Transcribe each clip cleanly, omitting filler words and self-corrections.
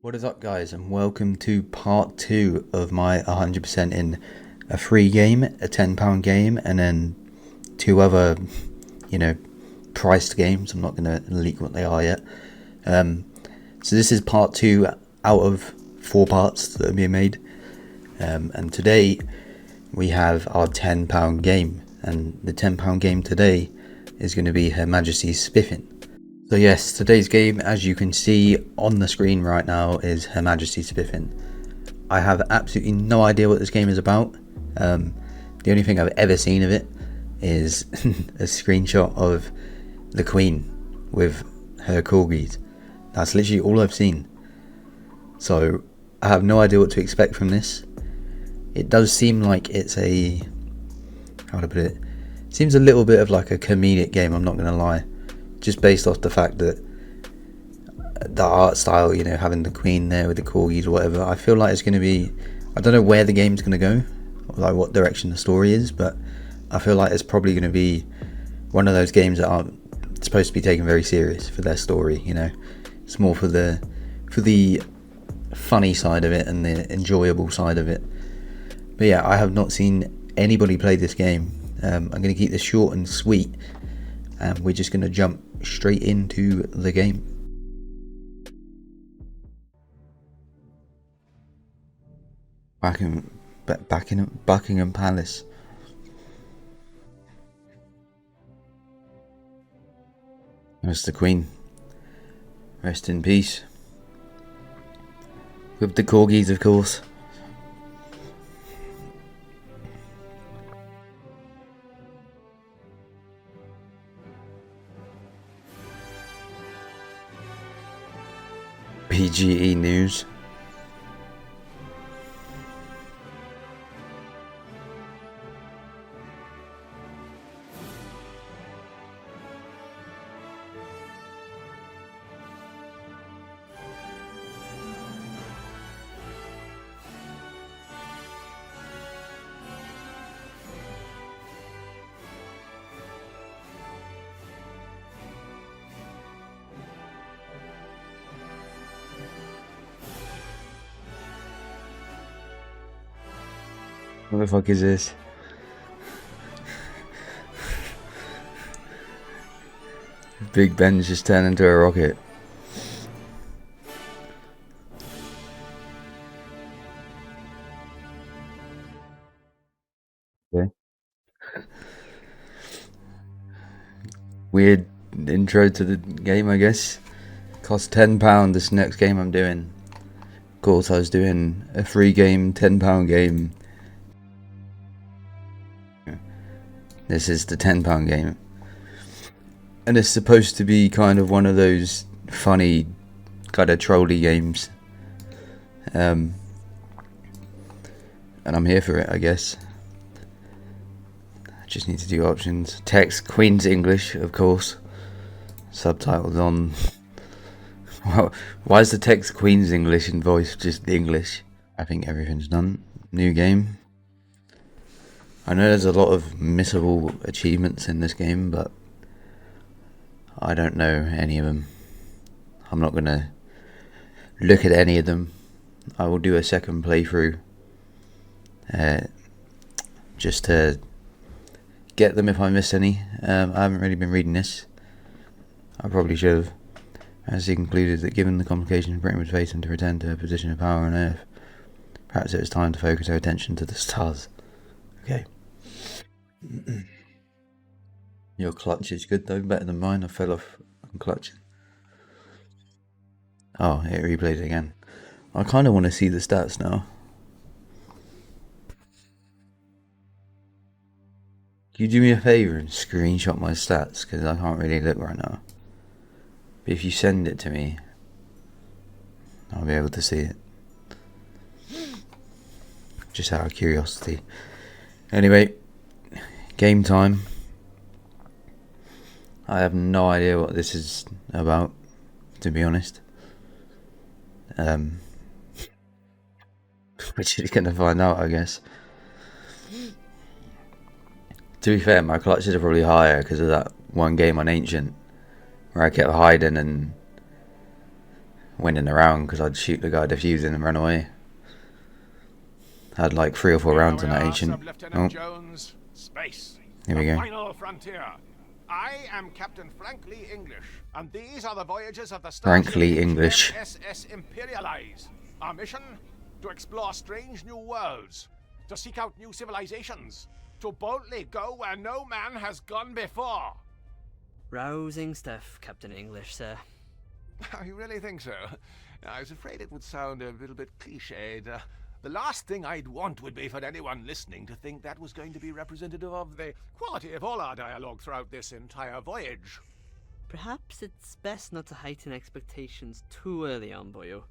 What is up, guys, and welcome to part 2 of my 100% in a free game, a £10 game, and then two other, priced games. I'm not going to leak what they are yet. So this is part 2 out of 4 parts that are being made. And today we have our £10 game, and the £10 game today is going to be Her Majesty's Spiffing. So yes, today's game, as you can see on the screen right now, is Her Majesty's Spiffing. I have absolutely no idea what this game is about. The only thing I've ever seen of it is a screenshot of the Queen with her corgis. That's literally all I've seen. So I have no idea what to expect from this. It does seem like it's a... how would I put it? It seems a little bit of like a comedic game, I'm not going to lie. Just based off the fact that the art style, having the Queen there with the corgis or whatever, I feel like it's going to be, I don't know where the game's going to go, or like what direction the story is, but I feel like it's probably going to be one of those games that aren't supposed to be taken very serious for their story. It's more for the funny side of it and the enjoyable side of it. But yeah, I have not seen anybody play this game. I'm going to keep this short and sweet, and we're just going to jump straight into the game. Back in Buckingham Palace. There's the Queen. Rest in peace. With the corgis, of course. PGE News. What the fuck is this? Big Ben's just turned into a rocket. Okay. Weird intro to the game, I guess. Cost £10 this next game I'm doing. Of course, I was doing a free game, £10 game. This is the £10 game, and it's supposed to be kind of one of those funny kind of trolly games, and I'm here for it, I guess. I just need to do options. Text Queen's English, of course. Subtitles on. Why is the text Queen's English and voice just English? I think everything's done. New game. I know there's a lot of missable achievements in this game, but I don't know any of them. I'm not going to look at any of them. I will do a second playthrough just to get them if I miss any. I haven't really been reading this. I probably should have. As he concluded that given the complications Britain was facing to return to her position of power on Earth, perhaps it was time to focus her attention to the stars. Okay. Your clutch is good though, better than mine. I fell off on clutching. Oh, it replays again. I kind of want to see the stats now. Can you do me a favour and screenshot my stats, because I can't really look right now. But if you send it to me, I'll be able to see it. Just out of curiosity. Anyway, game time. I have no idea what this is about, to be honest. Which is going to find out, I guess. To be fair, my clutches are probably higher because of that one game on Ancient, where I kept hiding and winning the round because I'd shoot the guy defusing and run away. Had like 3 or 4 rounds on that ancient. Oh. Jones, space. Here we go. Final frontier. I am Captain Frankly English, and these are the voyages of the Frankly English. SS Imperialize. Our mission: to explore strange new worlds, to seek out new civilizations, to boldly go where no man has gone before. Rousing stuff, Captain English, sir. You really think so? I was afraid it would sound a little bit cliched. The last thing I'd want would be for anyone listening to think that was going to be representative of the quality of all our dialogue throughout this entire voyage. Perhaps it's best not to heighten expectations too early on, boyo.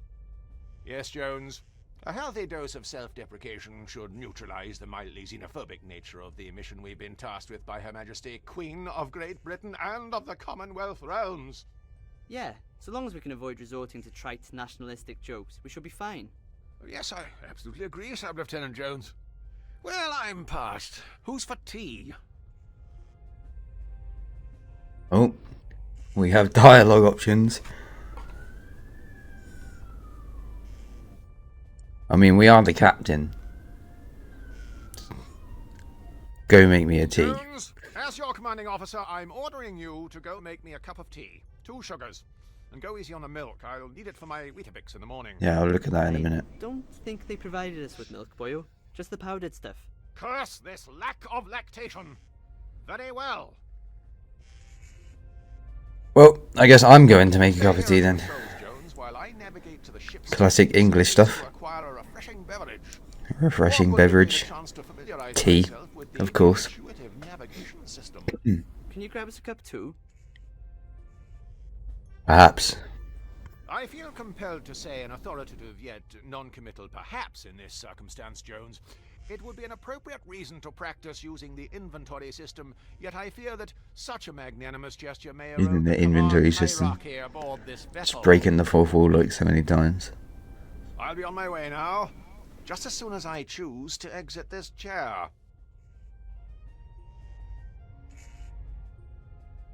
Yes, Jones. A healthy dose of self-deprecation should neutralize the mildly xenophobic nature of the mission we've been tasked with by Her Majesty, Queen of Great Britain and of the Commonwealth Realms. Yeah, so long as we can avoid resorting to trite nationalistic jokes, we should be fine. Yes, I absolutely agree, Sub-Lieutenant Jones. Well, I'm parched. Who's for tea? Oh, we have dialogue options. I mean, we are the captain. Go make me a tea. Jones, as your commanding officer, I'm ordering you to go make me a cup of tea. 2 sugars. And go easy on the milk. I'll need it for my Weetabix in the morning. Yeah, I'll look at that in a minute. I don't think they provided us with milk, boyo. Just the powdered stuff. Curse this lack of lactation. Very well. Well, I guess I'm going to make a cup of tea then. Classic English stuff. Refreshing beverage. Tea, of course. Can you grab us a cup too? Perhaps. I feel compelled to say an authoritative yet non-committal perhaps in this circumstance, Jones. It would be an appropriate reason to practice using the inventory system, yet I fear that such a magnanimous gesture may Using the inventory system. Just breaking the fourth wall like so many times. I'll be on my way now, just as soon as I choose to exit this chair.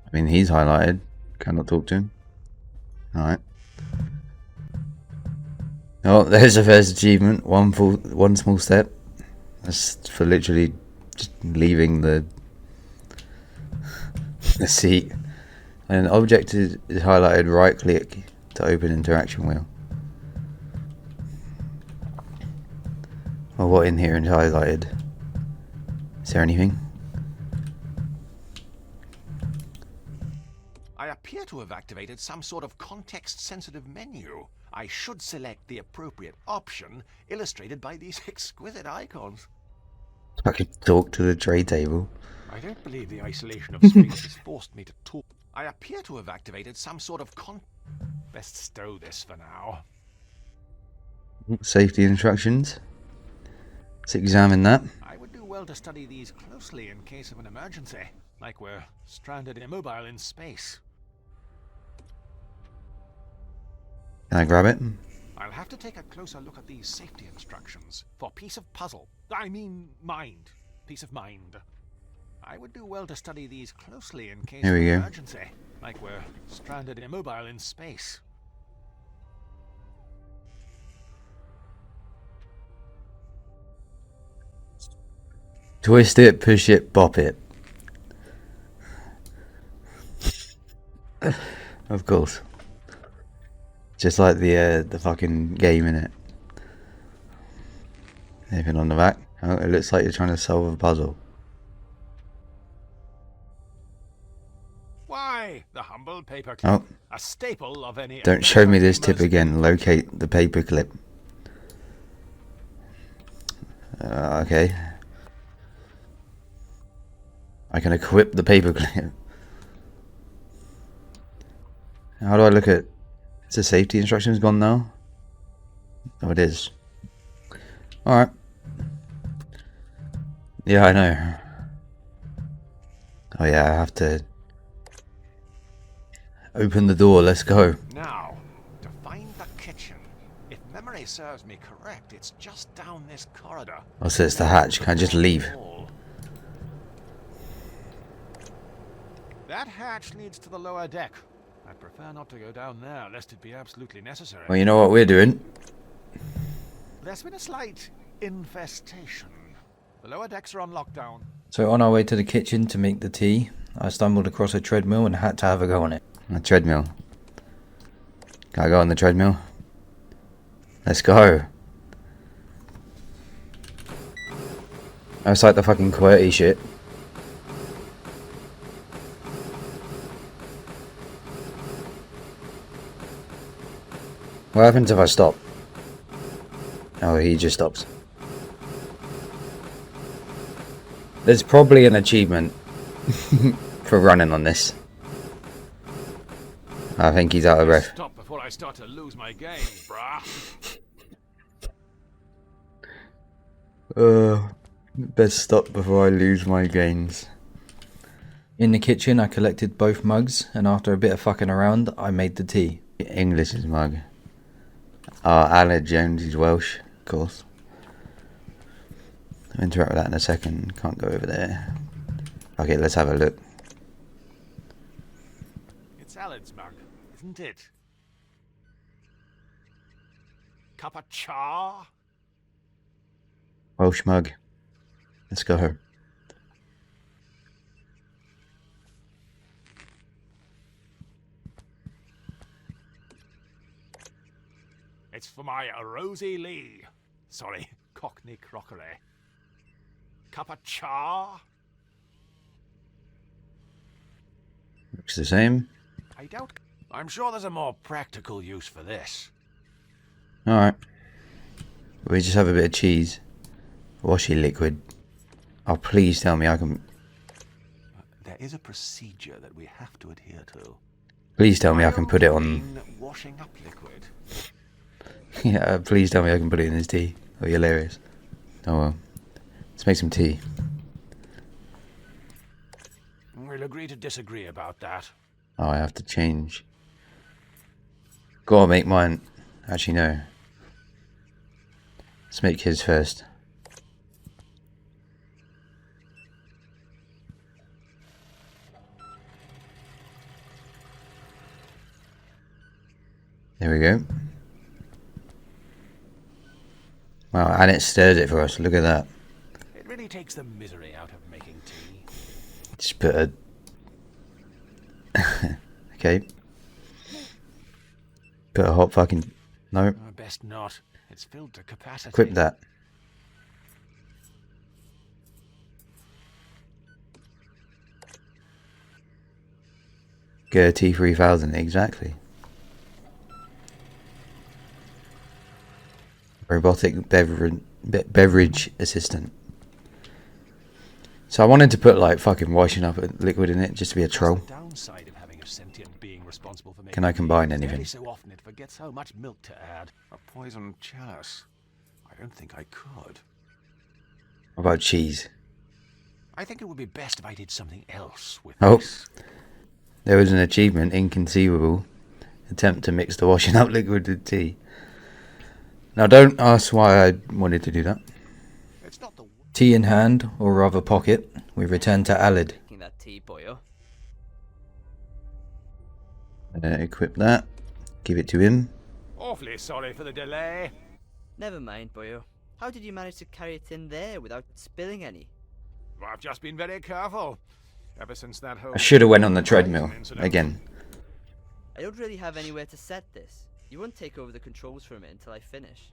I mean, he's highlighted. Cannot talk to him. Alright. Oh, there's the first achievement. One small step. That's for literally just leaving the seat. And an object is highlighted. Right click to open interaction wheel. Well, what in here is highlighted? Is there anything? I appear to have activated some sort of context-sensitive menu. I should select the appropriate option, illustrated by these exquisite icons. I could talk to the tray table. I don't believe the isolation of space has forced me to talk. I appear to have activated some sort of Best stow this for now. Safety instructions. Let's examine that. I would do well to study these closely in case of an emergency, like we're stranded immobile in space. Can I grab it? I'll have to take a closer look at these safety instructions for piece of mind. Peace of mind. I would do well to study these closely in case of an emergency, like we're stranded immobile in space. Twist it, push it, bop it. Of course. Just like the fucking game, innit? Anything on the back? Oh, it looks like you're trying to solve a puzzle. Why, the humble paperclip, Oh. a staple of any... Don't show me this tip again. Locate the paperclip. Okay. I can equip the paperclip. How do I look at... Is the safety instructions gone now? Oh, it is. Alright. Yeah, I know. Oh yeah, I have to... Open the door, let's go. Now, to find the kitchen. If memory serves me correct, it's just down this corridor. Oh, so it's the hatch. Can I just leave? That hatch leads to the lower deck. I'd prefer not to go down there, lest it be absolutely necessary. Well, you know what we're doing? There's been a slight infestation. The lower decks are on lockdown. So on our way to the kitchen to make the tea, I stumbled across a treadmill and had to have a go on it. A treadmill. Can I go on the treadmill? Let's go. That's like the fucking QWERTY shit. What happens if I stop? Oh, he just stops. There's probably an achievement for running on this. I think he's out of breath. Stop before I start to lose my games, brah. Best stop before I lose my gains. In the kitchen, I collected both mugs, and after a bit of fucking around, I made the tea. English's mug. Aled Jones is Welsh, of course. I'll interact with that in a second. Can't go over there. Okay, let's have a look. It's Aled's mug, isn't it? Cup of cha? Welsh mug. Let's go. It's for my Rosie Lee. Sorry, Cockney crockery. Cup of cha? Looks the same. I doubt. I'm sure there's a more practical use for this. Alright. We just have a bit of cheese. Washi liquid. Oh, please tell me I can... There is a procedure that we have to adhere to. Please tell me I can put it on... Washing up liquid. Yeah, please tell me I can put it in his tea. Oh, you're hilarious. Oh well. Let's make some tea. We'll agree to disagree about that. Oh, I have to change. Gotta make mine. Actually, no. Let's make his first. There we go. Wow, and it stirs it for us. Look at that. It really takes the misery out of making tea. Just put a... Okay. Put a hot fucking... No. Best not. It's filled to capacity. Equip that. Get a T3000, exactly. Robotic beverage assistant. So I wanted to put like fucking washing up liquid in it just to be a troll. The downside of having a sentient being responsible for making Can I combine tea. anything? Every so often it forgets how much milk to add. A poisoned chalice. I don't think I could. What about cheese? I think it would be best if I did something else with Oh. this. There was an achievement, inconceivable. Attempt to mix the washing up liquid with tea. Now don't ask why I wanted to do that. It's not the Tea in hand, or rather pocket, we return to Aled. Making that tea, boyo. Equip that. Give it to him. awfully sorry for the delay. Never mind, boyo. How did you manage to carry it in there without spilling any? I've just been very careful. Ever since that whole... I should have went on the treadmill again. I don't really have anywhere to set this. You won't take over the controls from it until I finish.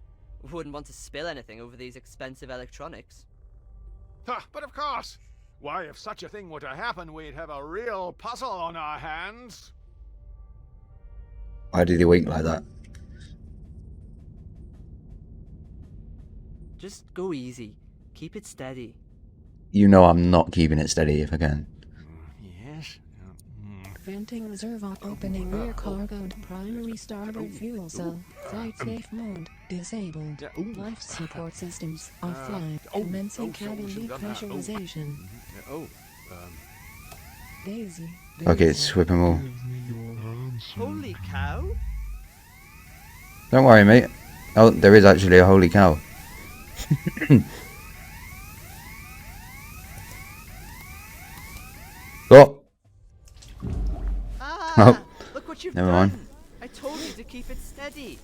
Wouldn't want to spill anything over these expensive electronics. But of course. Why, if such a thing were to happen, we'd have a real puzzle on our hands. Why did he wink like that? Just go easy. Keep it steady. You know I'm not keeping it steady if I can. Yes. Venting reserve on opening rear cargo and primary starboard fuel cell. Flight safe mode disabled. Life support systems offline. Commencing cabin depressurization. Daisy. Okay, swip them all. Holy cow! Don't worry, mate. Oh, there is actually a holy cow. Oh! Ah! Oh. Look what what you've Never done. mind. I told you to keep it steady.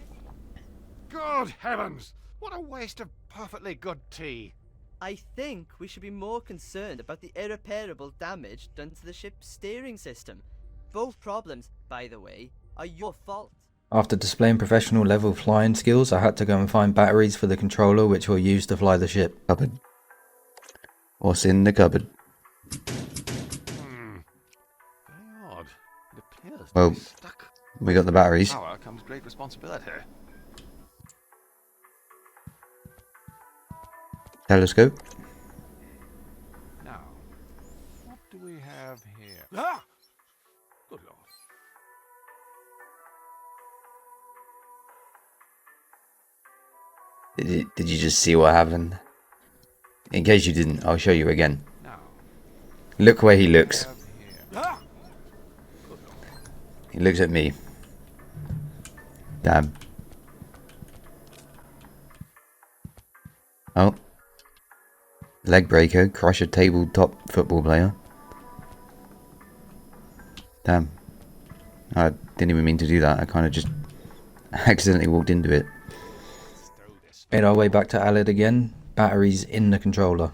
Good heavens! What a waste of perfectly good tea. I think we should be more concerned about the irreparable damage done to the ship's steering system. Both problems, by the way, are your fault. After displaying professional level flying skills, I had to go and find batteries for the controller which were used to fly the ship. Cupboard. What's in the cupboard? Very odd. It appears to Well, be stuck. we got the batteries. Power comes great responsibility. Telescope. Now, what do we have here? Ah! Good lord. Did you just see what happened? In case you didn't, I'll show you again. Now, Look where he looks. have here. Ah! He looks at me. Damn. Oh. Leg breaker, crush a tabletop football player. Damn. I didn't even mean to do that. I kind of just accidentally walked into it. Stow this. Made our way back to Alid again. Batteries in the controller.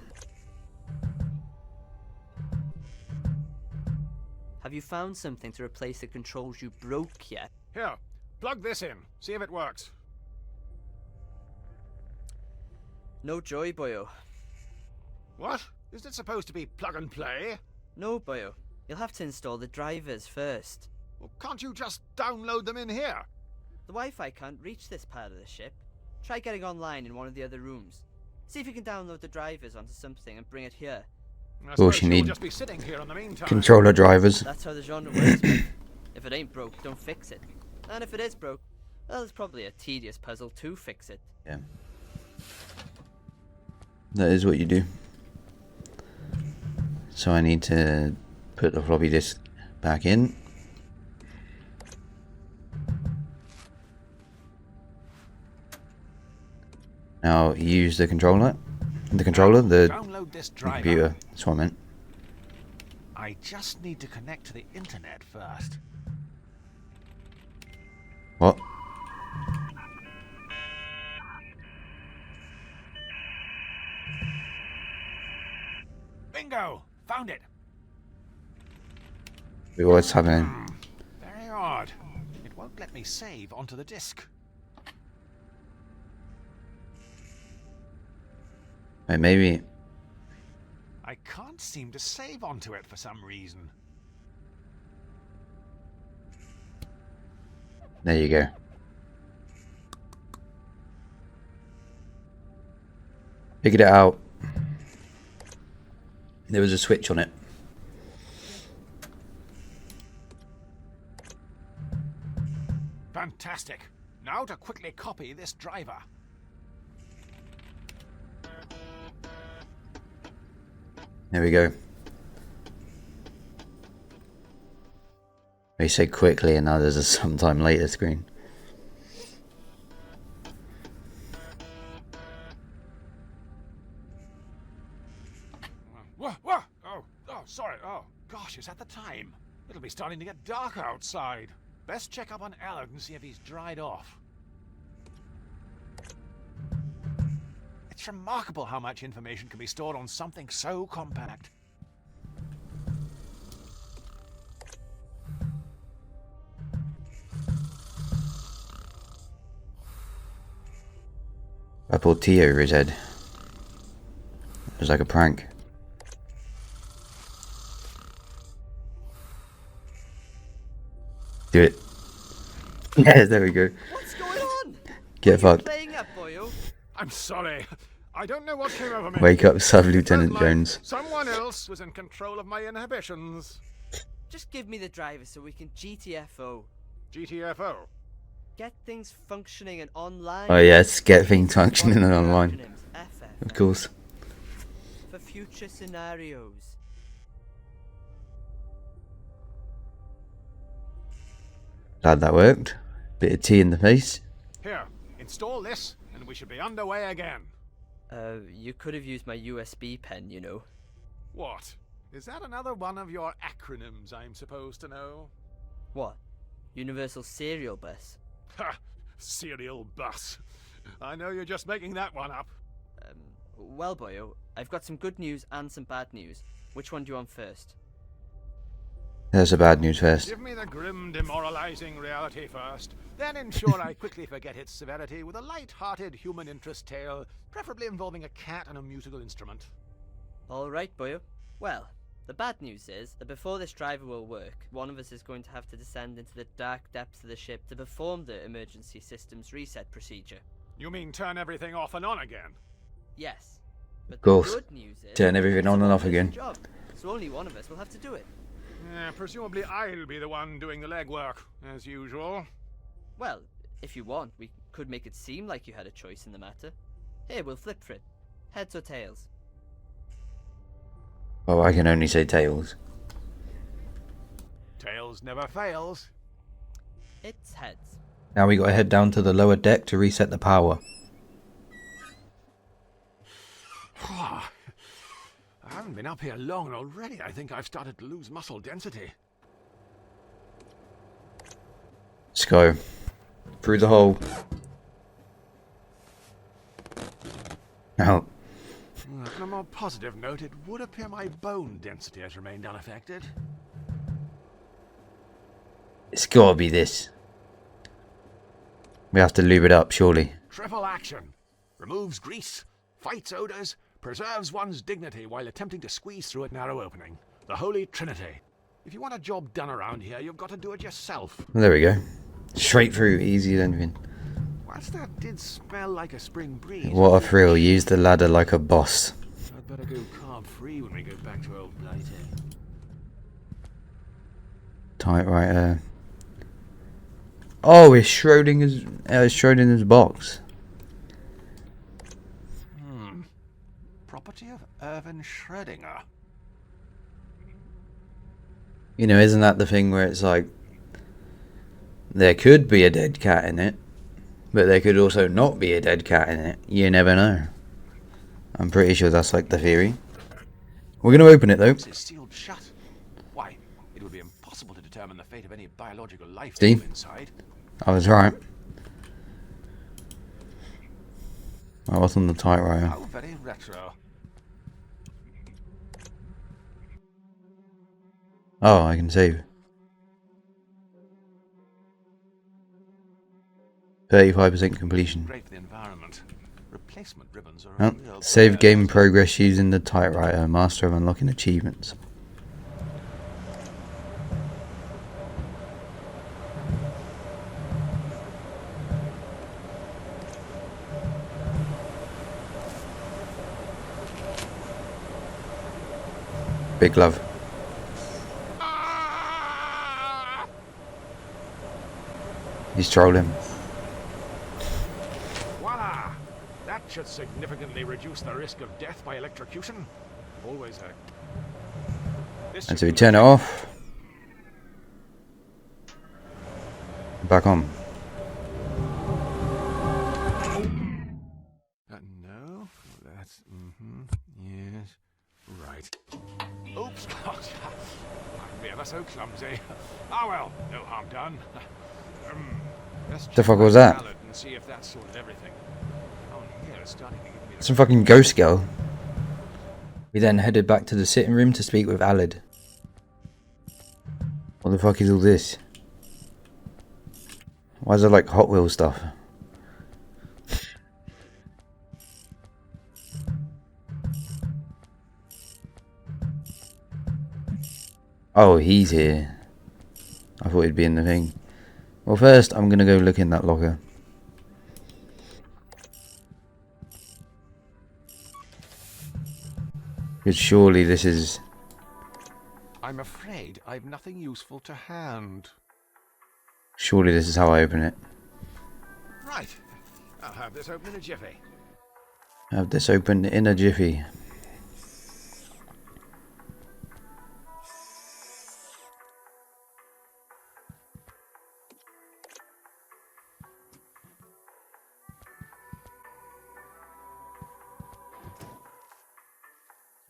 Have you found something to replace the controls you broke yet? Here, plug this in. See if it works. No joy, boyo. What? Is it supposed to be plug and play? No, boyo. You'll have to install the drivers first. Well, can't you just download them in here? The Wi-Fi can't reach this part of the ship. Try getting online in one of the other rooms. See if you can download the drivers onto something and bring it here. I course suppose you you'll need just be sitting here in the meantime. Controller drivers. That's how the genre works, mate. If it ain't broke, don't fix it. And if it is broke, well, it's probably a tedious puzzle to fix it. Yeah. That is what you do. So I need to put the floppy disk back in. Now use the controller. The Download this driver. computer. That's what I meant. I just need to connect to the internet first. What? Bingo! Found it. What's happening? Very odd. It won't let me save onto the disk. Wait, maybe. I can't seem to save onto it for some reason. There you go. Figured it out. There was a switch on it. Fantastic. Now to quickly copy this driver. There we go. They say quickly and now there's a sometime later screen. Whoa! Oh, sorry. Oh, gosh, is that the time? It'll be starting to get dark outside. Best check up on Allard and see if he's dried off. It's remarkable how much information can be stored on something so compact. I pulled tea over his head. It was like a prank. Do it. Yeah, there we go. What's going on? Get fucked. Playing up, boyo. I'm sorry. I don't know what came over me. Wake up, Sub Lieutenant Felt like Jones. Someone else was in control of my inhibitions. Just give me the driver so we can GTFO. GTFO. Get things functioning and online. Oh yes, get things functioning and online. Acronyms, FF, Of course. for future scenarios. Glad that worked. Bit of tea in the face. Here, install this, and we should be underway again. You could have used my USB pen, you know. What? Is that another one of your acronyms I'm supposed to know? What? Universal Serial Bus. Ha! Serial bus. I know you're just making that one up. Well, boyo, I've got some good news and some bad news. Which one do you want first? There's the bad news first. Give me the grim, demoralizing reality first, then ensure I quickly forget its severity with a light-hearted human interest tale, preferably involving a cat and a musical instrument. Alright, boyo. Well, the bad news is that before this driver will work, one of us is going to have to descend into the dark depths of the ship to perform the emergency systems reset procedure. You mean turn everything off and on again? Yes. But Of course. the good news is Turn everything it's a on and off one-person again. job, so only one of us will have to do it. Presumably I'll be the one doing the legwork, as usual. Well, if you want, we could make it seem like you had a choice in the matter. Here, we'll flip for it. Heads or tails? Well, I can only say tails. Tails never fails. It's heads. Now we gotta head down to the lower deck to reset the power. I haven't been up here long, and already I think I've started to lose muscle density. Let's go. Through the hole. Out. On a more positive note, it would appear my bone density has remained unaffected. It's gotta be this. We have to lube it up, surely. Triple action. Removes grease, fights odors, preserves one's dignity while attempting to squeeze through a narrow opening. The Holy Trinity. If you want a job done around here, you've got to do it yourself. There we go. Straight through, easy as anything. Whilst that did smell like a spring breeze... What a thrill, use the ladder like a boss. I'd better go carb-free when we go back to old Blighty. Typewriter. Oh, it's Schrodinger's box. Property of Irvin Schrödinger. You know, isn't that the thing where it's like, there could be a dead cat in it, but there could also not be a dead cat in it. You never know. I'm pretty sure that's like the theory. We're going to open it though. It's sealed shut. Why, it would be impossible to determine the fate of any biological life See? inside. I was right. Oh, what's on the typewriter? How very retro. Oh, I can save. 35% completion. Great for the environment. Replacement ribbons are Oh, a real save pair. game progress using the typewriter. Master of unlocking achievements. Big love. He's trolling. Voila! That should significantly reduce the risk of death by electrocution. Always a... This And should so we be turn it okay. off. Back on. No, that's... yes, right. Oops! I'm ever so clumsy. Ah well, no harm done. Let's The check fuck my was that? ballot and see if that sorted everything. Oh, here it's starting to give me the... Some fucking ghost girl. We then headed back to the sitting room to speak with Alid. What the fuck is all this? Why is there like Hot Wheels stuff? Oh, he's here. I thought he'd be in the thing. Well, first I'm gonna go look in that locker. Because surely this is... I'm afraid I've nothing useful to hand. Surely this is how I open it. Right. I'll have this open in a jiffy. Have this open in a jiffy.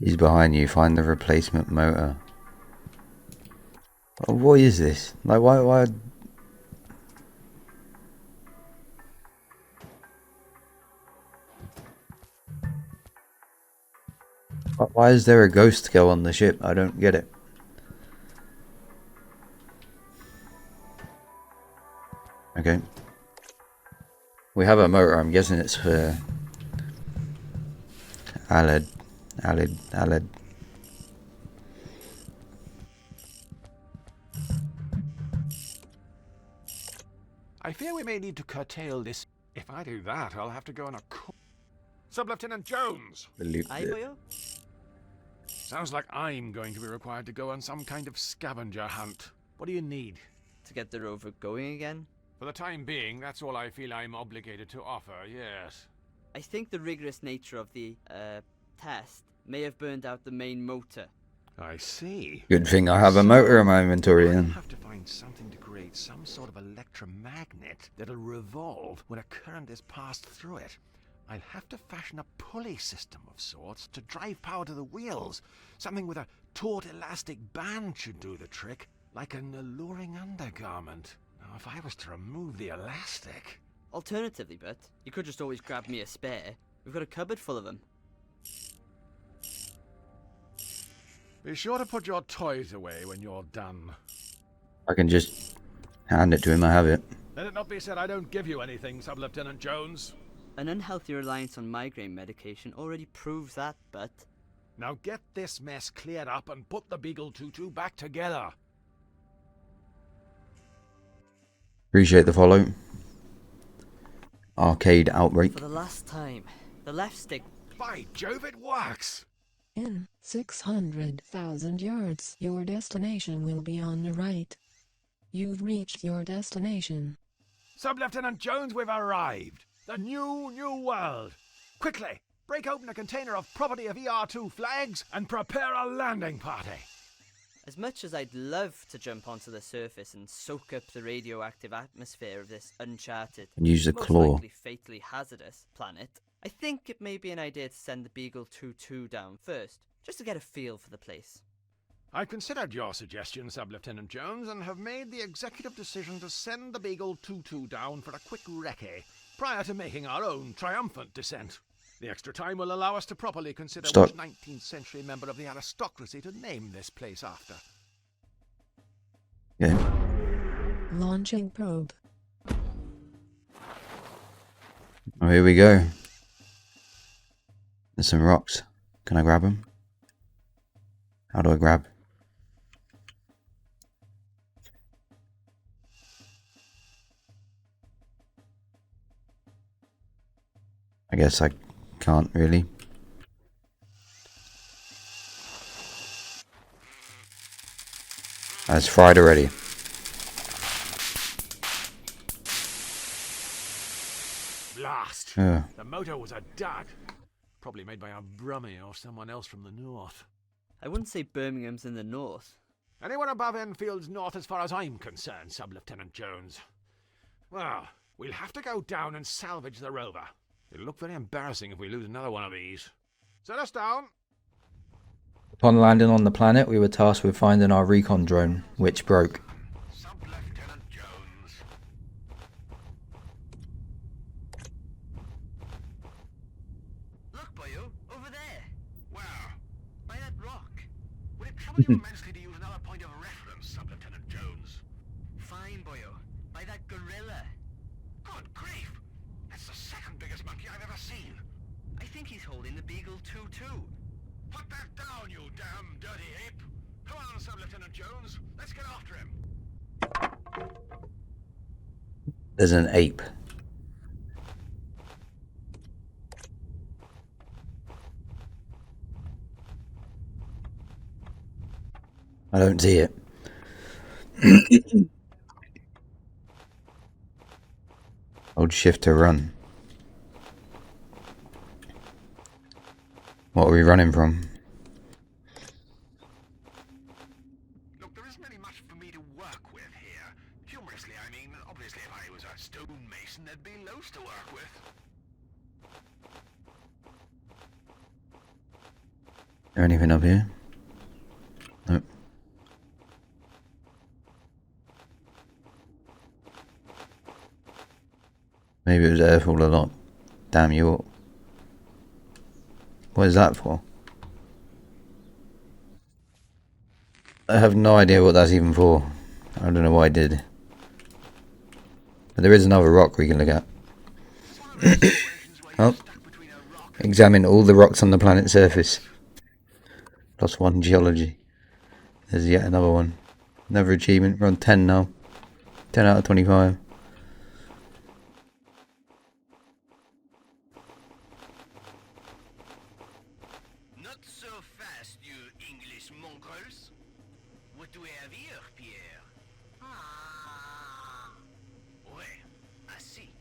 He's behind you. Find the replacement motor. Oh, what is this? Like, why Why is there a ghost girl on the ship? I don't get it. Okay. We have a motor. I'm guessing it's for Aled. I fear we may need to curtail this. If I do that, I'll have to go on a Sub-Lieutenant Jones! Aye, boyo? Sounds like I'm going to be required to go on some kind of scavenger hunt. What do you need? To get the rover going again? For the time being, that's all I feel I'm obligated to offer, yes. I think the rigorous nature of the, test may have burned out the main motor. I see. Good thing I have a motor in my inventory I'll then. have to find something to create some sort of electromagnet that'll revolve when a current is passed through it. I'll have to fashion a pulley system of sorts to drive power to the wheels. Something with a taut elastic band should do the trick, like an alluring undergarment. Now, if I was to remove the elastic... Alternatively, but you could just always grab me a spare. We've got a cupboard full of them. Be sure to put your toys away when you're done. I can just hand it to him. I have it. Let it not be said I don't give you anything, Sub-Lieutenant Jones. An unhealthy reliance on migraine medication already proves that, but... Now get this mess cleared up and put the Beagle 2-2 back together. Appreciate the follow. Arcade Outbreak. For the last time, the left stick... By Jove, it works! In 600,000 yards, your destination will be on the right. You've reached your destination. Sub-Lieutenant Jones, we've arrived. The new world. Quickly, break open a container of property of ER2 flags and prepare a landing party. As much as I'd love to jump onto the surface and soak up the radioactive atmosphere of this uncharted, And use a most claw. likely fatally hazardous planet, I think it may be an idea to send the Beagle 2-2 down first, just to get a feel for the place. I've considered your suggestion, Sub-Lieutenant Jones, and have made the executive decision to send the Beagle 2-2 down for a quick recce, prior to making our own triumphant descent. The extra time will allow us to properly consider which 19th century member of the aristocracy to name this place after. Yeah. Launching probe. Oh, here we go. There's some rocks. Can I grab them? How do I grab? I guess I can't really. It's fried already. Blast! Oh. The motor was a dud. Probably made by a Brummie or someone else from the north. I wouldn't say Birmingham's in the north. Anyone above Enfield's north as far as I'm concerned, Sub-Lieutenant Jones. Well, we'll have to go down and salvage the rover. It'll look very embarrassing if we lose another one of these. Set us down. Upon landing on the planet, we were tasked with finding our recon drone, which broke. Sub-Lieutenant Jones. Look, boyo, over there, Where? by that rock. Would it trouble you immensely to use another point of reference, Sub-Lieutenant Jones? Fine, boyo, by that gorilla. Good grief! That's the second biggest monkey I've ever seen. I think he's holding the Beagle 2-2. Put that down, you damn dirty ape! Come on, Sub-Lieutenant Jones. Let's get after him. There's an ape. I don't see it. Hold shift to run. What are we running from? Look, there isn't any much for me to work with here. Humorously, I mean, obviously if I was a stonemason, there'd be loads to work with. Is there anything up here? Nope. Maybe it was there all along. Damn you all. What is that for? I have no idea what that's even for. I don't know what I did. But there is another rock we can look at. Oh. Examine all the rocks on the planet's surface. Plus 1 geology. There's yet another one. Another achievement. We're on 10 now. 10 out of 25. Not so fast, you English mongrels. What do we have here, Pierre? Ouais, I see.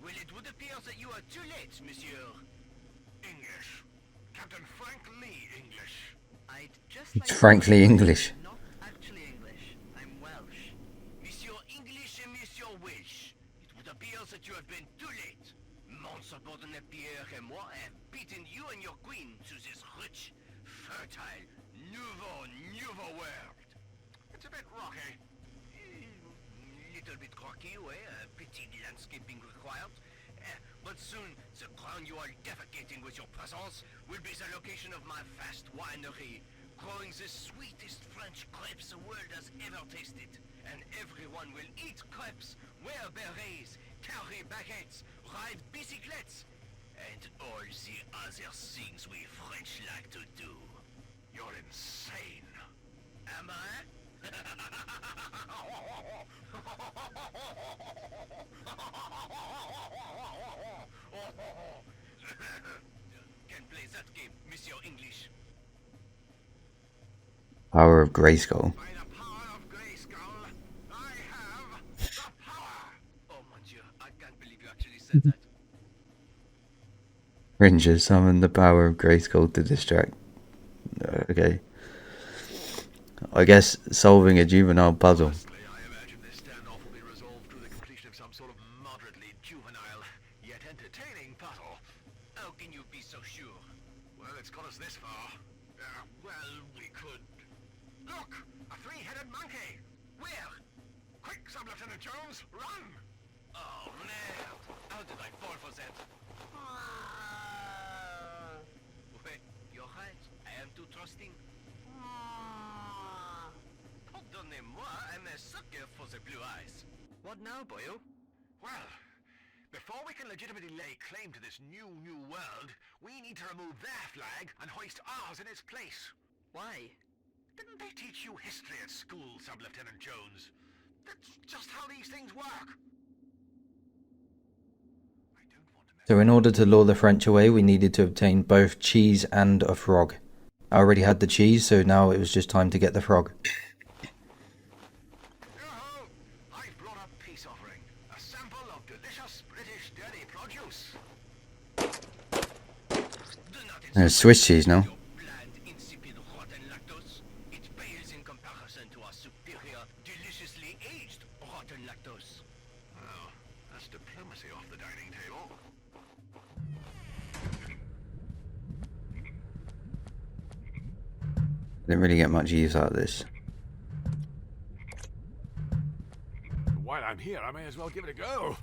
Well, it would appear that you are too late, monsieur. English. Captain Frank Lee English. I'd just It's like frankly English. not actually English. I'm Welsh. Monsieur English and Monsieur Welsh. It would appear that you have been too late. Mon subordinate Pierre and moi have beaten you and your queen to this rich, fertile, nouveau world. It's a bit rocky. Little bit rocky, ouais, a petit landscaping required. But soon, the ground you are defecating with your presence will be the location of my vast winery, growing the sweetest French grapes the world has ever tasted. And everyone will eat crepes, wear berets, carry baguettes, ride bicyclettes, and all the other things we French like to do. You're insane. Am I? Can play that game, Monsieur English. Power of Grayskull. By the power of Grayskull, I have the power. Oh mon Dieu, I can't believe you actually said that. Ranger summon the power of Grayskull to distract. Okay. I guess solving a juvenile puzzle. Honestly, I imagine this standoff will be resolved through the completion of some sort of moderately juvenile, yet entertaining puzzle. How can you be so sure? Well, it's got us this far. Well, we could... Look! A three-headed monkey! Where? Quick, Sub-Lieutenant Jones, run! Oh merde! How did I fall for that? Wait, you're right. I am too trusting. Pardonnez-moi, I'm a sucker for the blue eyes. What now, boyo? Well, before we can legitimately lay claim to this new world, we need to remove their flag and hoist ours in its place. Why? Didn't they teach you history at school, Sub-Lieutenant Jones? That's just how these things work. I don't want to mess So in order to lure the French away, we needed to obtain both cheese and a frog. I already had the cheese, so now it was just time to get the frog. Yo-ho! I've brought a peace offering. A sample of delicious British dairy produce. Do not There's Swiss cheese now. your bland, insipid, rotten lactose. It pales in comparison to our superior, deliciously aged rotten lactose. Well, that's diplomacy off the dining table. Didn't really get much use out of this. While I'm here, I may as well give it a go.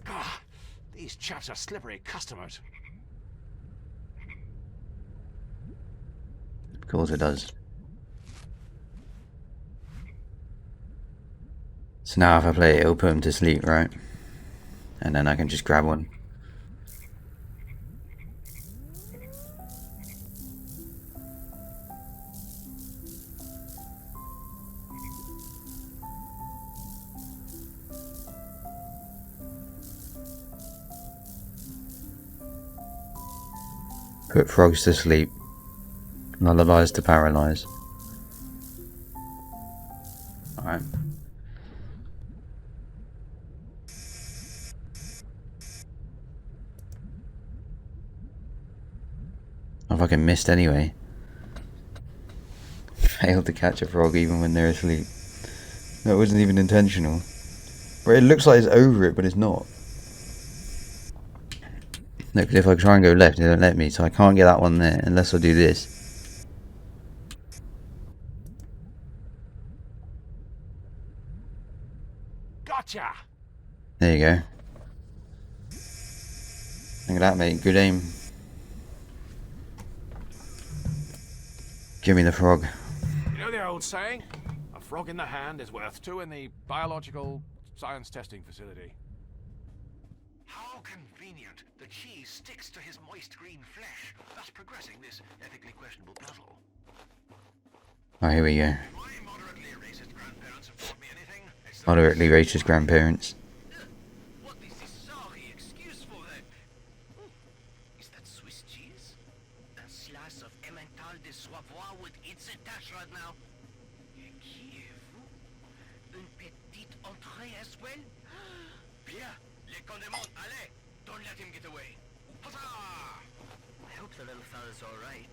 Ah, these chaps are slippery customers. Of course it does. So now if I play it, it'll put him to sleep, right? And then I can just grab one. Put frogs to sleep. Lullabies to paralyze. Alright. I fucking missed anyway. Failed to catch a frog even when they're asleep. That wasn't even intentional. Well, it looks like it's over it, but it's not. Look, if I try and go left, it don't let me, so I can't get that one there unless I do this. Gotcha! There you go. Look at that, mate. Good aim. Give me the frog. You know the old saying? A frog in the hand is worth two in the biological science testing facility. How convenient. The cheese sticks to his moist green flesh, thus progressing this ethically questionable puzzle. Oh, here we go. My moderately racist grandparents have taught me anything, it's the Moderately racist grandparents. What is this sorry excuse for them? Is that Swiss cheese? A slice of Emmental de Savoie with its attached right now. Qu'est-vous? Une petite entrée as well? Bien, les condiments, allez! Don't let him get away. Huzzah! I hope the little fella's alright.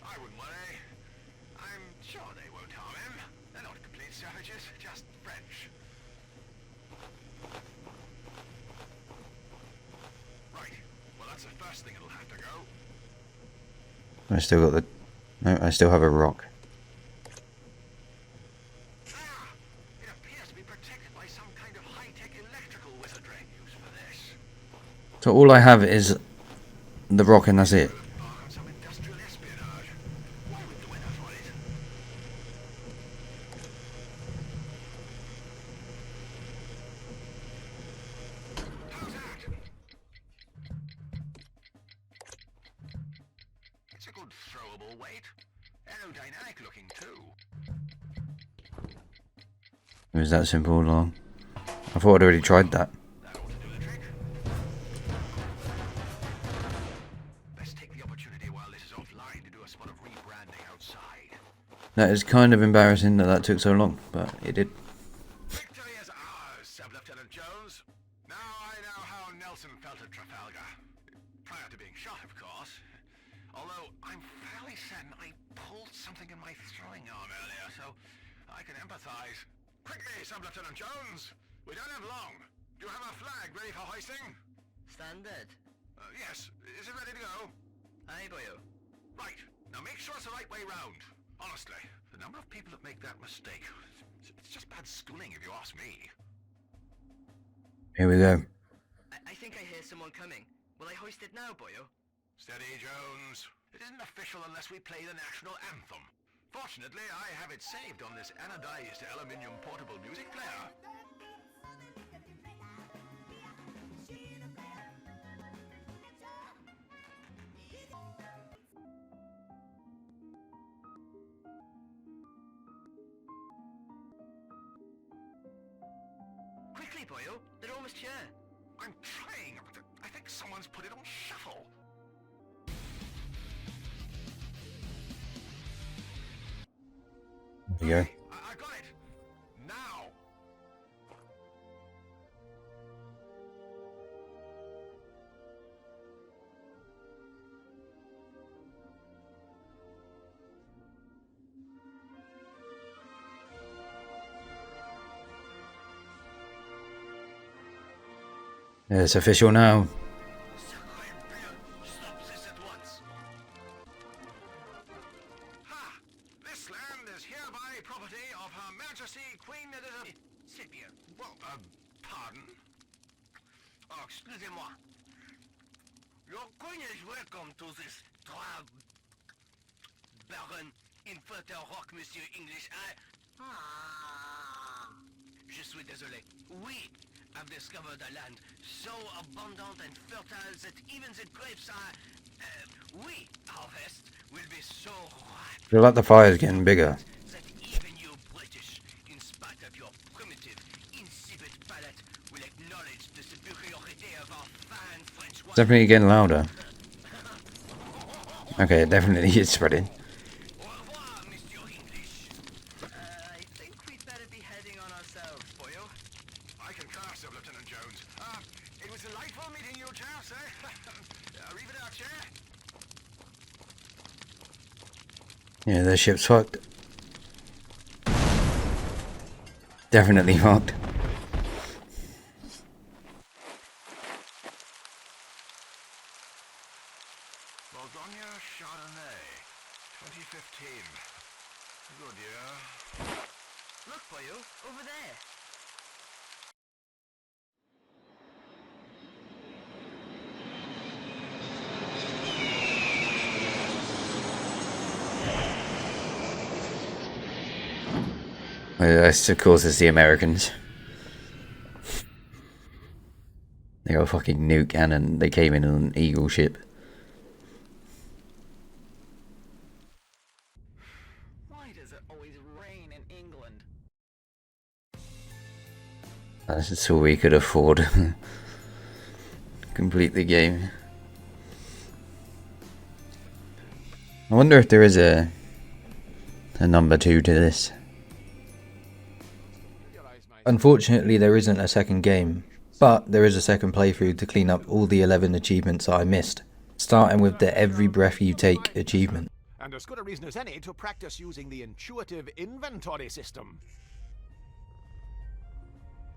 I wouldn't worry. I'm sure they won't harm him. They're not complete savages, just French. Right. Well, that's the first thing it'll have to go. I still got the... No, I still have a rock. Ah! It appears to be protected by some kind of high-tech electrical wizardry. Use for this. So all I have is the rock and that's it. On some industrial espionage. Why would the winners want it? How's that? It's a good throwable weight. Aerodynamic looking too. It was that simple all along. I thought I'd already tried that. That ought to do the trick. Let's take the opportunity while this is offline to do a spot of rebranding outside. That is kind of embarrassing that that took so long, but it did. Victory is ours, Sub-Lieutenant Jones. Now I know how Nelson felt at Trafalgar. Prior to being shot, of course. Although I'm fairly certain I pulled something in my throwing arm earlier, so I can empathize. Quickly, Sub-Lieutenant Jones! We don't have long. Do you have a flag ready for hoisting? Standard. Yes. Is it ready to go? Aye, boyo. Right. Now make sure it's the right way round. Honestly, the number of people that make that mistake, it's just bad schooling if you ask me. Here we go. I think I hear someone coming. Will I hoist it now, boyo? Steady, Jones. It isn't official unless we play the national anthem. Fortunately, I have it saved on this anodized aluminium portable music player. Quickly, boyo. They're almost here. I'm trying. I think someone's put it on shuffle. There you go. I got it. Now. Yeah, it's official now. Stop this at once. Ha! This land is hereby property of Her Majesty Queen Elizabeth. C'est bien. Well, pardon? Oh, excusez-moi. Your queen is welcome to this Baron Infernal Rock, Monsieur English. Je suis désolé. We have discovered a land so abundant and fertile that even the grapes we harvest will be so ripe I feel like the fire's getting bigger. that even you British, in spite of your primitive, insipid palate, will acknowledge the superiority of our fine French wine. Definitely getting louder. Okay, it definitely is spreading. Au revoir, Monsieur English. I think we'd better be heading on ourselves, boyo. I concur, Sir Lieutenant Jones. It was delightful meeting you, chaps, eh? Arrivederci. Yeah, their ship's fucked. Definitely fucked. Good, yeah. Look, boyo, over there. Well, of course, it's the Americans. They got a fucking nuke cannon. They came in on an Eagle ship. Why does it always rain in England? That's all we could afford. Complete the game. I wonder if there is a number 2 to this. Unfortunately, there isn't a second game, but there is a second playthrough to clean up all the 11 achievements I missed, starting with the every breath you take achievement. And as good a reason as any to practice using the intuitive inventory system.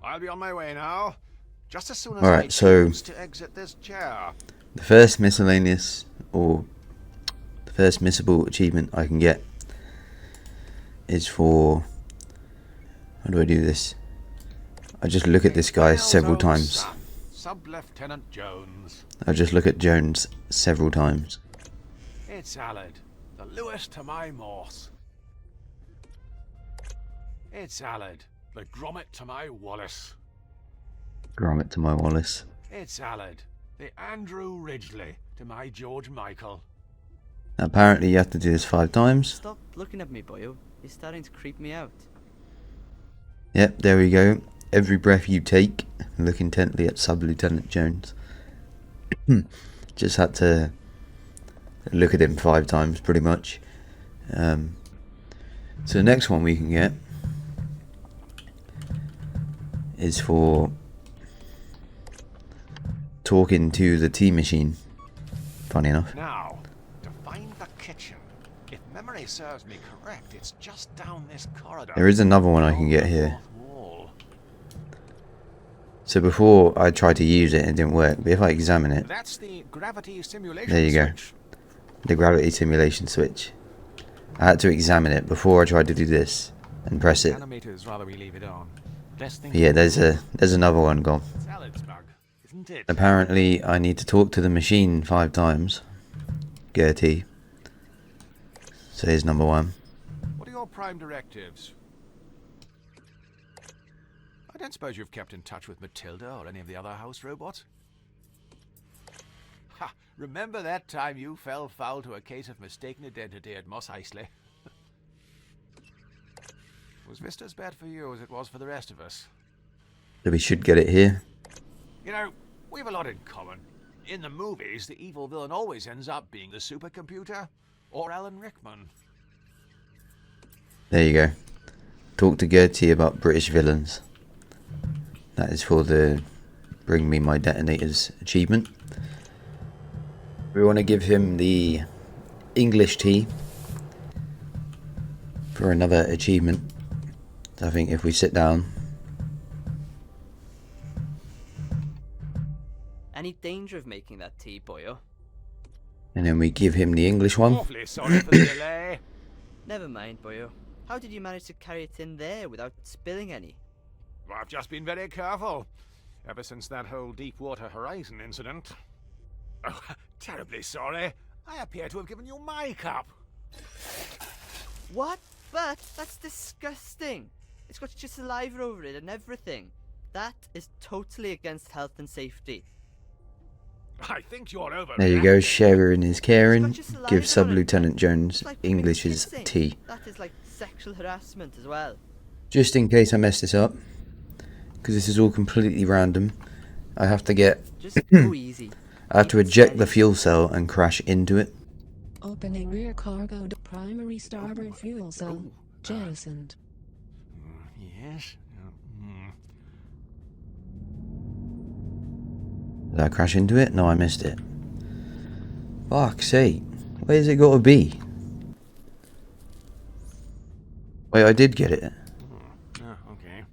I'll be on my way now. Just as soon as I choose to exit this chair. The first miscellaneous, or the first missable achievement I can get is for... How do I do this? I just look at this guy several times. Sub-Lieutenant Jones. I just look at Jones several times. It's Aled, the Lewis to my Morse. It's Aled, the Grommet to my Wallace. Grommet to my Wallace. It's Aled, the Andrew Ridgely to my George Michael. Apparently you have to do this 5 times. Stop looking at me, boyo. You're starting to creep me out. Yep, there we go. Every breath you take, look intently at Sub-Lieutenant Jones. Just had to look at him 5 times, pretty much. So the next one we can get is for talking to the tea machine. Funny enough. Now, to find the kitchen. If memory serves me correct, it's just down this corridor. There is another one I can get here. So before I tried to use it, it didn't work. But if I examine it, that's the gravity simulation there you go. Switch. The gravity simulation switch. I had to examine it before I tried to do this and press it. Animators rather we leave it on. Yeah, there's another one gone. Salad's bug, isn't it? Apparently, I need to talk to the machine 5 times. Gertie. So here's number 1. What are your prime directives? I don't suppose you've kept in touch with Matilda or any of the other house robots? Ha! Remember that time you fell foul to a case of mistaken identity at Moss Eisley? Was Vista as bad for you as it was for the rest of us? So we should get it here. You know, we've a lot in common. In the movies, the evil villain always ends up being the supercomputer or Alan Rickman. There you go. Talk to Gertie about British villains. That is for the Bring Me My Detonators achievement. We want to give him the English tea for another achievement. I think if we sit down. Any danger of making that tea, boyo? And then we give him the English one. Awfully sorry for the delay. Never mind, boyo. How did you manage to carry it in there without spilling any? Well, I've just been very careful. Ever since that whole Deepwater Horizon incident. Oh, terribly sorry. I appear to have given you my cup. What? But that's disgusting. It's got your saliva over it and everything. That is totally against health and safety. I think you're over. There you go, sharing is caring. It's got your saliva Give on Sub-Lieutenant Jones It's like English's kissing. tea. That is like sexual harassment as well. Just in case I mess this up, because this is all completely random, I have to get... Just go easy. I have to eject the fuel cell and crash into it. Opening rear cargo to primary starboard fuel cell. Jettisoned. Yes. Did I crash into it? No, I missed it. Fuck's sake. Where's it got to be? Wait, I did get it. Okay.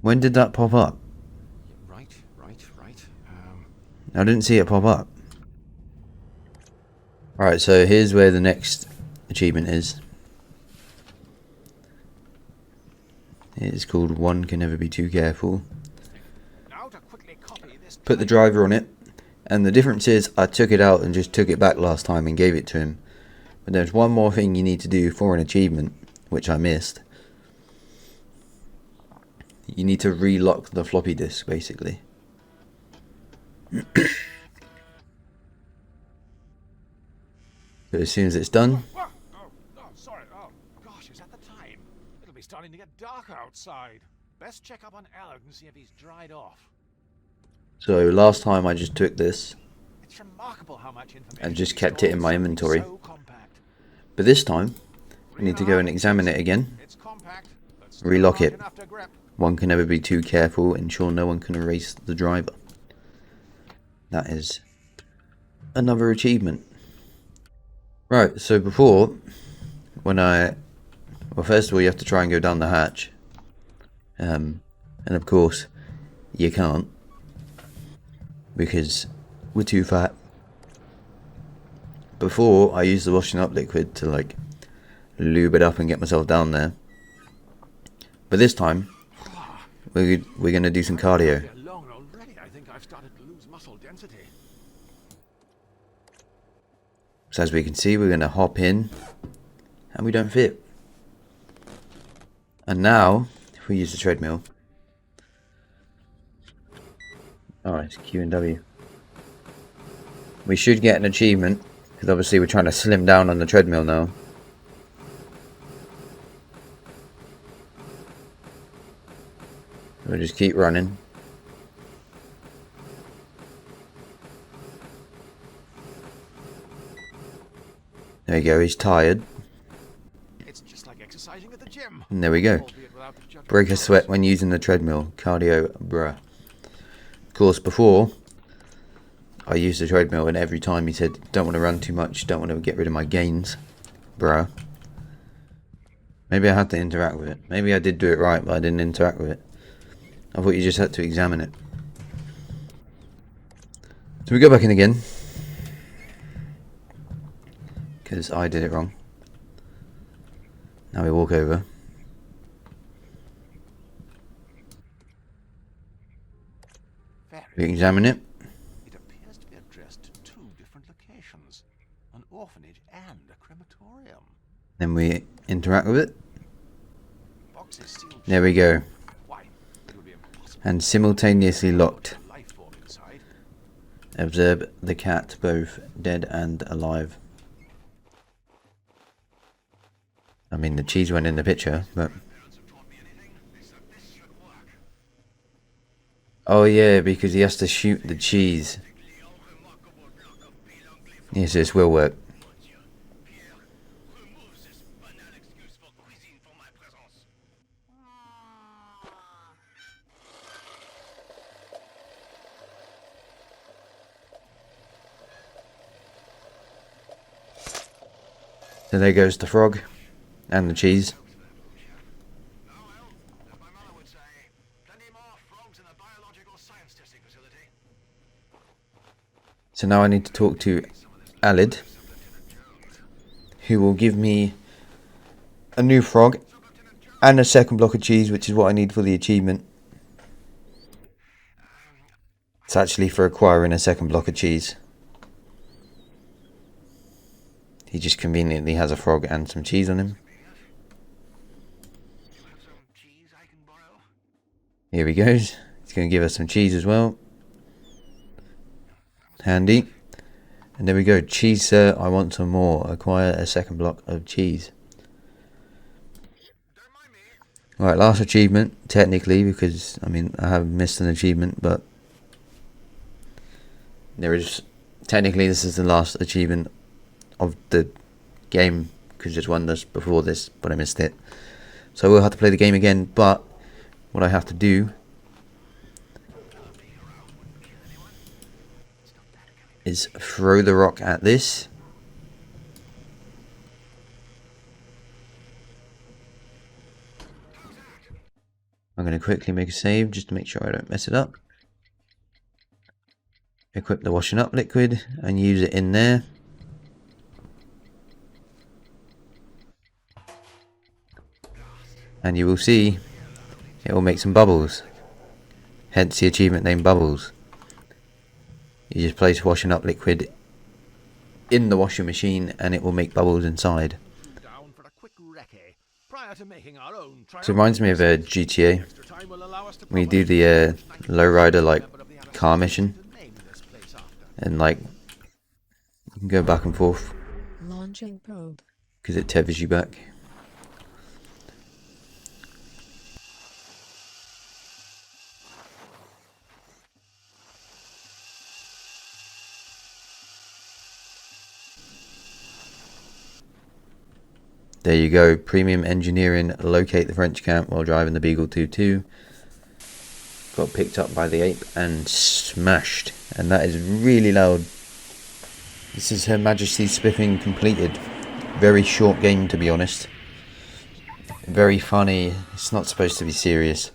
When did that pop up? Right. I didn't see it pop up. Alright, so here's where the next achievement is. It's called One Can Never Be Too Careful. Now to quickly copy this. Put the driver on it, and the difference is I took it out and just took it back last time and gave it to him. But there's one more thing you need to do for an achievement, which I missed. You need to relock the floppy disk, basically. So as soon as it's done, Sorry. Oh, gosh, is that the time? It'll be starting to get dark outside. Best check up on Alec and see if he's dried off. so last time I just took this It's remarkable how much information and just is kept it in my stored inventory. so compact. But this time, I need to go and examine it again. It's compact, but still Relock large it. enough to grip. One can never be too careful, ensure no one can erase the driver. That is another achievement. Right, so before, well, first of all you have to try and go down the hatch. And of course, you can't. Because we're too fat. Before, I used the washing up liquid to like lube it up and get myself down there. But this time, we're going to do some cardio. They're long already. I think I've started to lose muscle density. So as we can see, we're going to hop in, and we don't fit. And now, if we use the treadmill, alright, it's Q and W. We should get an achievement, because obviously we're trying to slim down on the treadmill now. We'll just keep running. There you go, he's tired. It's just like exercising at the gym. And there we go. Albeit without the judgment Break a of sweat others. when using the treadmill. Cardio, bruh. Of course, before, I used the treadmill and every time he said, don't want to run too much, don't want to get rid of my gains. Bruh. Maybe I had to interact with it. Maybe I did do it right, but I didn't interact with it. I thought you just had to examine it. So we go back in again. Because I did it wrong. Now we walk over. We Very. examine it. It appears to be addressed to two different locations, an orphanage and a crematorium. Then we interact with it. Box is sealed There we go. Why? It would be impossible And simultaneously locked. to put a life form inside. Observe the cat both dead and alive. I mean, the cheese went in the picture, but... Oh yeah, because he has to shoot the cheese. Yes, this will work. So there goes the frog. And the cheese. As my mother would say, plenty more frogs in the biological science testing facility. So now I need to talk to Alid, who will give me a new frog and a second block of cheese, which is what I need for the achievement. It's actually for acquiring a second block of cheese. He just conveniently has a frog and some cheese on him. Some cheese I can borrow? Here he goes. He's going to give us some cheese as well. Handy. And there we go. Cheese, sir. I want some more. Acquire a second block of cheese. Don't mind me. Right, last achievement, technically, because, I mean, I have missed an achievement, but there is, technically, this is the last achievement of the game, because I just won this before this, but I missed it. So we'll have to play the game again, but what I have to do is throw the rock at this. I'm going to quickly make a save just to make sure I don't mess it up. Equip the washing up liquid and use it in there. And you will see it will make some bubbles. Hence the achievement name Bubbles. You just place washing up liquid in the washing machine and it will make bubbles inside. Down for a quick recce prior to making our own So it reminds me of a GTA. When you do the lowrider like car mission, and like you can go back and forth Launching probe. because it tethers you back. There you go, premium engineering, locate the French camp while driving the Beagle 2-2. Got picked up by the ape and smashed, and that is really loud. This is Her Majesty Spiffing completed. Very short game, to be honest. Very funny. It's not supposed to be serious.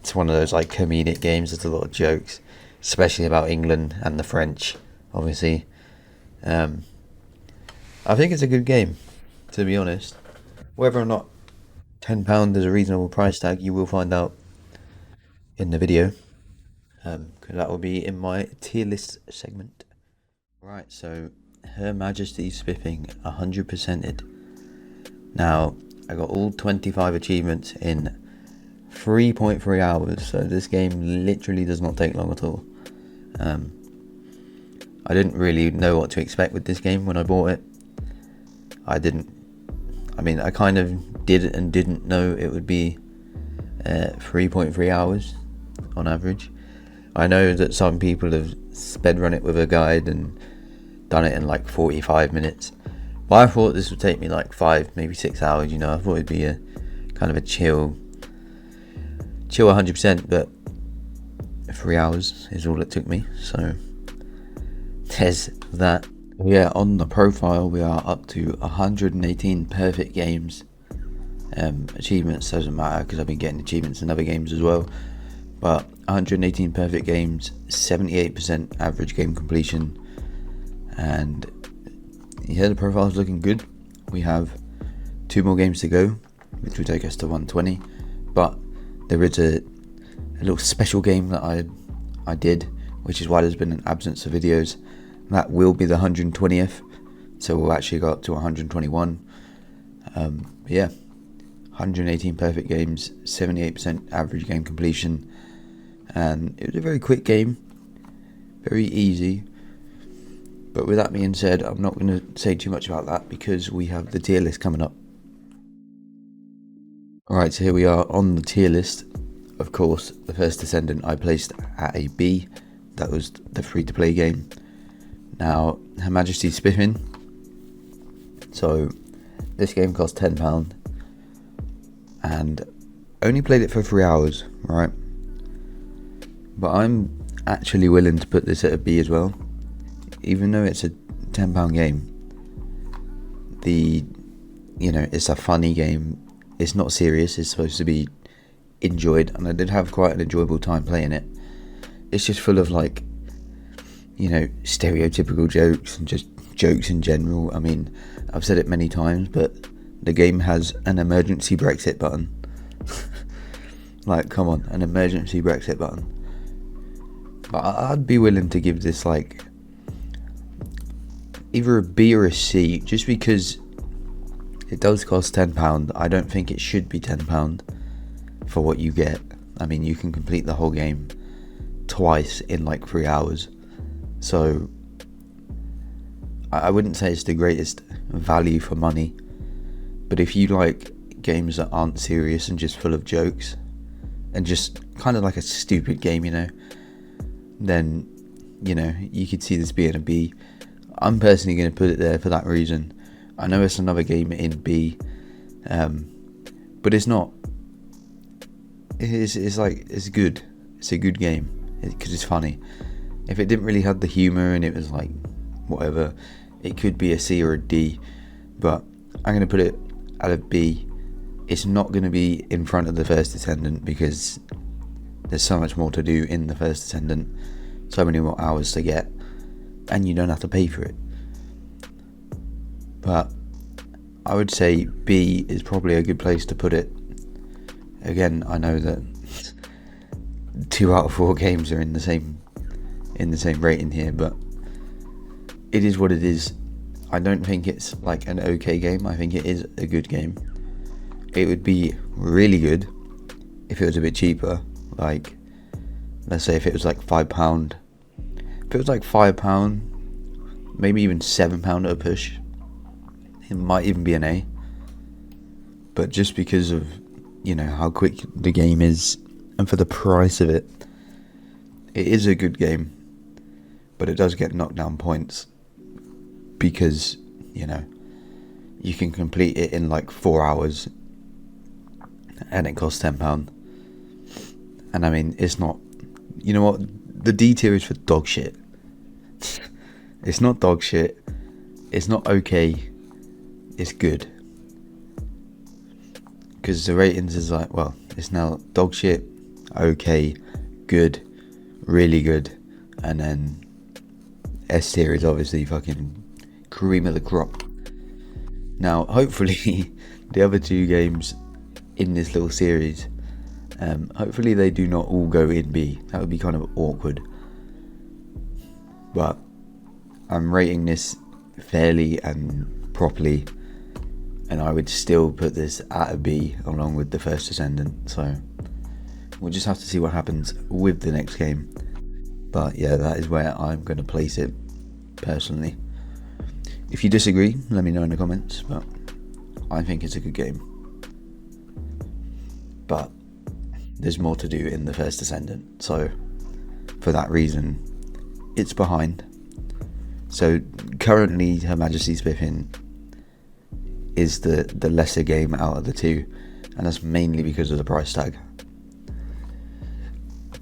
It's one of those like comedic games. There's a lot of jokes, especially about England and the French, obviously. I think it's a good game, to be honest. Whether or not £10 is a reasonable price tag, you will find out in the video, because that will be in my tier list segment. Right, so Her Majesty Spiffing 100%ed. Now, I got all 25 achievements in 3.3 hours, so this game literally does not take long at all. I didn't really know what to expect with this game when I bought it. I kind of did and didn't know it would be 3.3 hours on average. I know that some people have sped run it with a guide and done it in like 45 minutes. But I thought this would take me like 5, maybe 6 hours, you know. I thought it'd be a kind of a chill 100%, but 3 hours is all it took me. So there's that. Yeah, on the profile we are up to 118 perfect games. Achievements doesn't matter because I've been getting achievements in other games as well. But 118 perfect games, 78% average game completion, and yeah, the profile's looking good. We have 2 more games to go, which will take us to 120. But there is a little special game that I did, which is why there's been an absence of videos. That will be the 120th, so we'll actually go up to 121. Yeah, 118 perfect games, 78% average game completion, and it was a very quick game, very easy. But with that being said, I'm not going to say too much about that because we have the tier list coming up. Alright, so here we are on the tier list. Of course, the first Descendant I placed at a B. That was the free-to-play game. Now, Her Majesty Spiffing. So, this game cost £10 and only played it for 3 hours, right? But I'm actually willing to put this at a B as well, even though it's a £10 game. It's a funny game. It's not serious. It's supposed to be enjoyed, and I did have quite an enjoyable time playing it. It's just full of like, stereotypical jokes and just jokes in general. I mean, I've said it many times, but the game has an emergency Brexit button. Like, come on, an emergency Brexit button. But I'd be willing to give this like either a B or a C, just because it does cost £10. I don't think it should be £10 for what you get. I mean, you can complete the whole game twice in like 3 hours. So I wouldn't say it's the greatest value for money, but if you like games that aren't serious and just full of jokes and just kind of like a stupid game, then you could see this being a B. I'm personally going to put it there for that reason. I know it's another game in B, but it's not. It's good. It's a good game because it's funny. If it didn't really have the humour and it was like whatever, it could be a C or a D, but I'm going to put it at a B. It's not going to be in front of the first Descendant because there's so much more to do in the first Descendant, so many more hours to get, and you don't have to pay for it. But I would say B is probably a good place to put it. again, I know that 2 out of 4 games are in the same rating here, but it is what it is. I don't think it's like an okay game. I think it is a good game. It would be really good if it was a bit cheaper. Like, let's say if it was like £5. If it was like £5, maybe even £7 at a push, it might even be an A. But just because of, you know, how quick the game is, and for the price of it, it is a good game. But it does get knocked down points because, you know, you can complete it in like 4 hours and it costs £10. And I mean, it's not, you know what, the D tier is for dog shit. It's not dog shit, it's not okay, it's good. Because the ratings is like, well, it's now dog shit, okay, good, really good, and then S tier is obviously fucking cream of the crop. Now, hopefully, the other 2 games in this little series, hopefully they do not all go in B. That would be kind of awkward. But I'm rating this fairly and properly, and I would still put this at a B along with the First Descendant. So we'll just have to see what happens with the next game. But yeah, that is where I'm going to place it personally. If you disagree, let me know in the comments, but I think it's a good game. But there's more to do in the First Descendant, so for that reason, it's behind. So currently, Her Majesty Spiffing is the lesser game out of the 2, and that's mainly because of the price tag.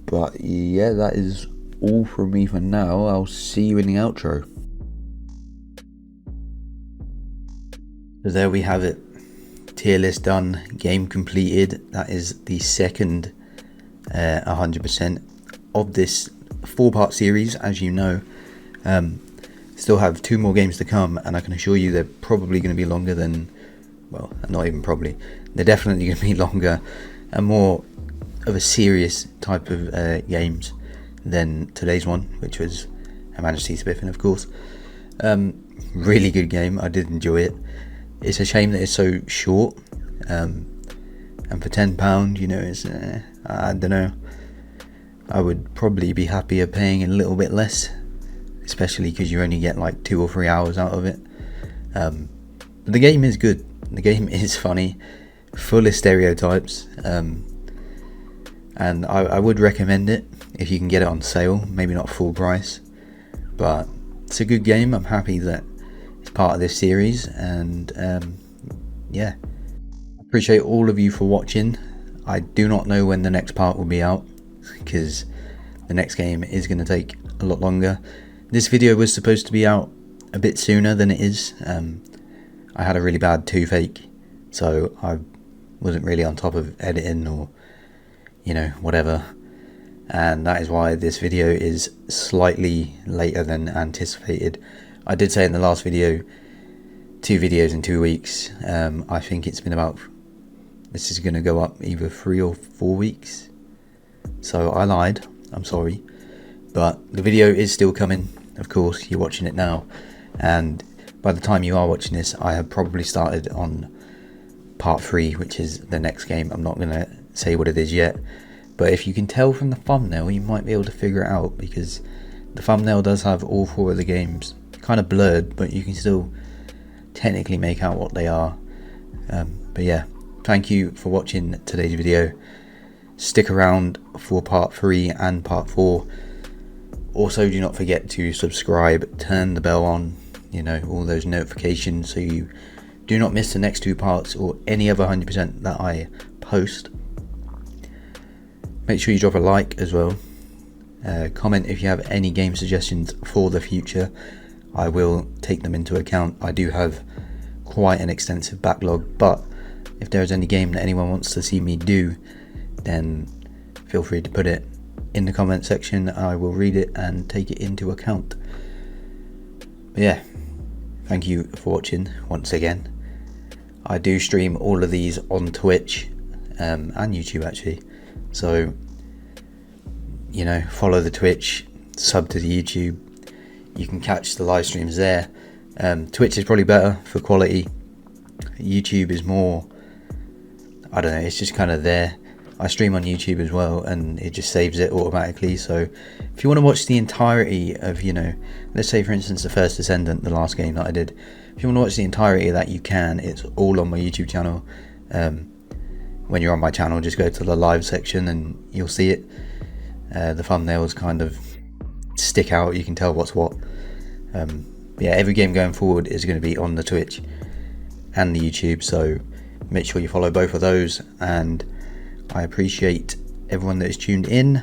But yeah, that is all from me for now. I'll see you in the outro. So there we have it. Tier list done, game completed. That is the second 100% of this 4-part series, as you know. Still have 2 more games to come, and I can assure you they're probably going to be longer than, well, not even probably, they're definitely going to be longer and more of a serious type of games than today's one, which was Her Majesty Spiffing, of course. Really good game, I did enjoy it. It's a shame that it's so short, and for £10, you know, it's I don't know, I would probably be happier paying a little bit less, especially because you only get like 2 or 3 hours out of it. But the game is good, the game is funny, full of stereotypes, and I would recommend it if you can get it on sale, maybe not full price, but it's a good game. I'm happy that it's part of this series, and yeah, appreciate all of you for watching. I do not know when the next part will be out, because the next game is going to take a lot longer. This video was supposed to be out a bit sooner than it is. I had a really bad toothache, so I wasn't really on top of editing or, you know, whatever, and that is why this video is slightly later than anticipated. I did say in the last video, 2 videos in 2 weeks. I think it's been about, this is going to go up either 3 or 4 weeks, so I lied, I'm sorry, but the video is still coming. Of course, you're watching it now, and by the time you are watching this, I have probably started on part 3, which is the next game. I'm not going to say what it is yet, but if you can tell from the thumbnail, you might be able to figure it out, because the thumbnail does have all 4 of the games kind of blurred, but you can still technically make out what they are. But yeah, thank you for watching today's video. Stick around for part 3 and part 4. Also, do not forget to subscribe, turn the bell on, you know, all those notifications, so you do not miss the next 2 parts or any other 100% that I post. Make sure you drop a like as well. Comment if you have any game suggestions for the future. I will take them into account. I do have quite an extensive backlog, but if there is any game that anyone wants to see me do, then feel free to put it in the comment section. I will read it and take it into account. But yeah, thank you for watching once again. I do stream all of these on Twitch, and YouTube actually. So, you know, follow the Twitch, sub to the YouTube. You can catch the live streams there. Twitch is probably better for quality. YouTube is more, I don't know, it's just kind of there. I stream on YouTube as well, and it just saves it automatically. So if you want to watch the entirety of, you know, let's say for instance the First Descendant, the last game that I did, if you want to watch the entirety of that, you can. It's all on my YouTube channel. When you're on my channel, just go to the live section and you'll see it. The thumbnails kind of stick out, you can tell what's what. Yeah, every game going forward is going to be on the Twitch and the YouTube, so make sure you follow both of those. And I appreciate everyone that is tuned in.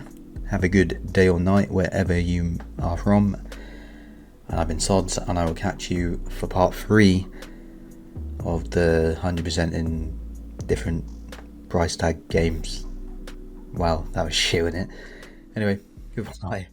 Have a good day or night wherever you are from. And I've been Sods, and I will catch you for part 3 of the 100% in different price tag games. Wow, that was shit, wasn't it? Anyway, goodbye.